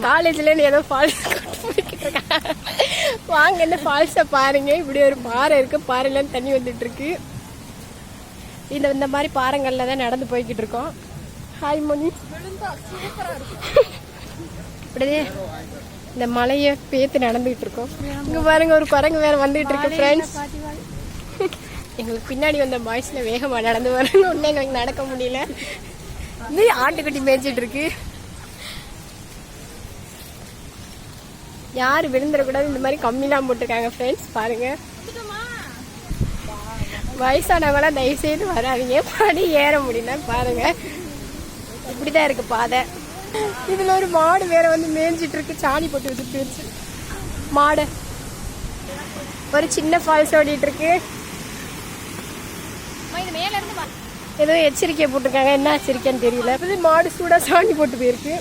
காலேஜ்ல ஏதோ ஃபால்ஸ் வாங்க இந்த ஃபால்ஸை பாருங்க. இப்படி ஒரு பாறை இருக்கு, பாறையில தண்ணி வந்துட்டு இருக்கு. இந்த மாதிரி பாறைகள்ல தான் நடந்து போய்கிட்டு இருக்கோம். ஹாய் மணி. இப்படியே இந்த மலையை பேத்து நடந்துகிட்டு இருக்கோம். இங்க பாருங்க ஒரு குரங்கு வேற வந்துகிட்டு இருக்கு ஃப்ரெண்ட்ஸ். எங்களுக்கு பின்னாடி வந்த பாய்ஸ்ல வேகமா நடந்து வரணும். ஒன்னும் எங்களுக்கு நடக்க முடியல. இது ஆட்டுக்குட்டி மேய்ச்சிட்டு இருக்கு. யாரு விழுந்துடக்கூடாது இந்த மாதிரி கம்மிலாம் போட்டிருக்காங்க ஃப்ரெண்ட்ஸ். பாருங்க வயசானவங்களாம் தயவு செய்து வராதிங்க, படி ஏற முடியல. பாருங்க இப்படிதான் இருக்கு பாதை. இதுல ஒரு மாடு வேற வந்து மேய்ஞ்சிட்டு இருக்கு, சாணி போட்டு வச்சு போயிடுச்சு மாடு. ஒரு சின்ன ஃபால்ஸ் ஓடிட்டு இருக்கு. ஏதோ எச்சரிக்கை போட்டிருக்காங்க, என்ன எச்சரிக்கைன்னு தெரியல. மாடு சூடா சாணி போட்டு போயிருக்கு.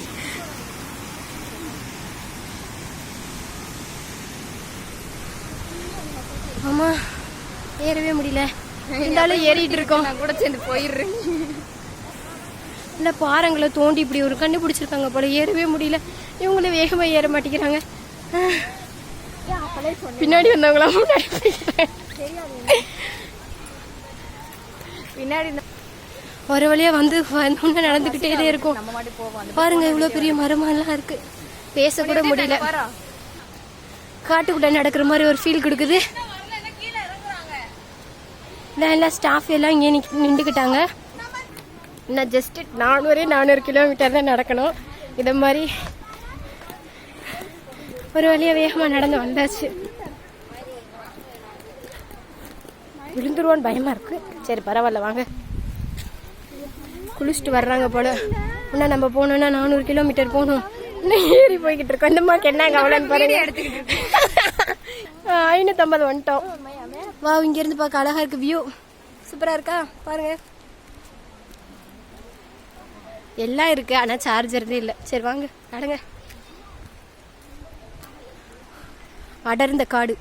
ஆமா ஏறவே முடியல, இருந்தாலும் ஏறிட்டு இருக்கோம். நான் கூட சேர்ந்து போயிடுறேன். இல்ல பாறைங்களை தோண்டி இப்படி ஒரு கண்டுபிடிச்சிருக்காங்க போல, ஏறவே முடியல. இவங்களும் வேகமா ஏற மாட்டேங்கிறாங்க. பின்னாடி வந்தவங்களாம் பின்னாடி ஒரு வழியா வந்து நடந்துகிட்டே இருக்கும். பாருங்க இவ்வளவு பெரிய மரமெல்லாம் இருக்கு, பேச கூட முடியல. காட்டுக்குள்ள நடக்கிற மாதிரி ஒரு ஃபீல் கொடுக்குது. எல்லாம் ஸ்டாஃப் எல்லாம் இங்கே நின்றுக்கிட்டாங்க. இன்னும் ஜஸ்ட் 400 கிலோமீட்டர் தான் நடக்கணும். இதை மாதிரி ஒரு வழியா வேகமா நடந்து வந்தாச்சு. விழுந்துருவான்னு பயமா இருக்கு. சரி பரவாயில்ல வாங்க. குளிச்சுட்டு வர்றாங்க போல. இன்னும் நம்ம போனோம்னா 400 கிலோமீட்டர் போகணும். இன்னும் ஏறி போய்கிட்டு இருக்கோம். இந்த மாதிரி என்ன கவலைன்னு பாருங்க. 550 வந்துட்டோம். வா இங்க இருந்து பார்க்க அழகா இருக்கு, வியூ சூப்பரா இருக்கா பாருங்க. எல்லாம் இருக்கு ஆனா சார்ஜர்தே இல்லை. சரி வாங்க நடங்க. அடர்ந்த காடு,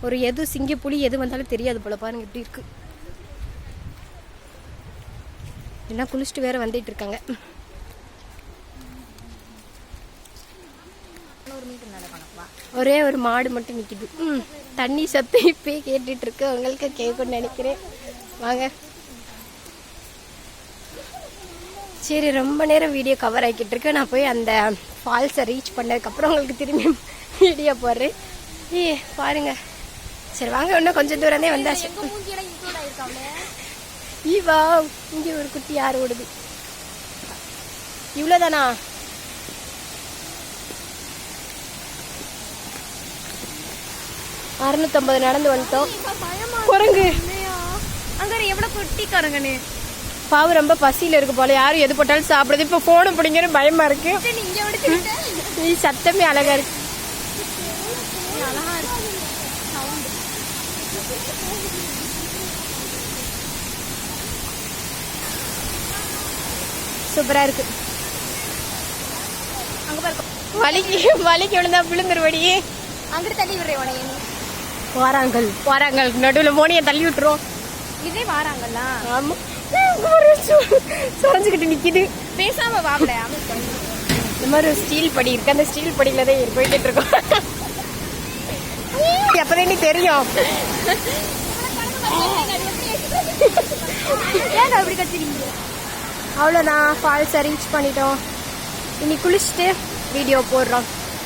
ஒரு எது சிங்க புலி எது வந்தாலும் தெரியாது போல. பாருங்க இப்படி இருக்கு. எல்லாம் குளிச்சுட்டு வேற வந்துட்டு இருக்காங்க. ஒரே ஒரு மாடு மட்டும் நிக்குது. தண்ணி சத்து இப்பயே கேட்டுட்டு இருக்கு. உங்களுக்கு கேட்கும்னு நினைக்கிறேன். வாங்க. சரி ரொம்ப நேரம் வீடியோ கவர் ஆகிக்கிட்டு இருக்கு. நான் போய் அந்த ஃபால்ஸை ரீச் பண்ணதுக்கப்புறம் உங்களுக்கு திரும்பி வீடியோ போடுறேன். பாருங்க. சரி வாங்க, இன்னும் கொஞ்சம் தூரமே வந்தாச்சு. ஈவா இங்கே ஒரு குட்டி யார் ஓடுது. இவ்வளோதானா? $650 நடந்து வந்துட்டோம். குரங்கு அங்க எவ்வளவு குட்டி குரங்குன்னு பாவு ரொம்ப பசியில இருக்கு போல. யாரும் எது போட்டாலும் சாப்பிடுது. இப்ப போன பிடிங்கிற பயமா இருக்கு. நீ சத்தமே அழகா இருக்கு. சூப்பரா இருக்கு. வலிக்கு விழுந்தா விழுந்துருவடி. அங்கிட்டு தள்ளி விடுறேன். வாராங்கல் நடுவில் மோனியை தள்ளி விட்டுரும். இதே வாராங்கல்ல. ஆமா சொரஞ்சுக்கிட்டு நிக்குது. பேசாம வாங்கல. இந்த மாதிரி ஒரு ஸ்டீல் படி இருக்கு. அந்த ஸ்டீல் படியில தான் போயிட்டு இருக்கோம். எப்பதான் நீ தெரியும். அவ்வளோதான், ஃபால்ஸை ரீச் பண்ணிட்டோம். இன்னைக்கு குளிச்சுட்டு வீடியோ போடுறோம்.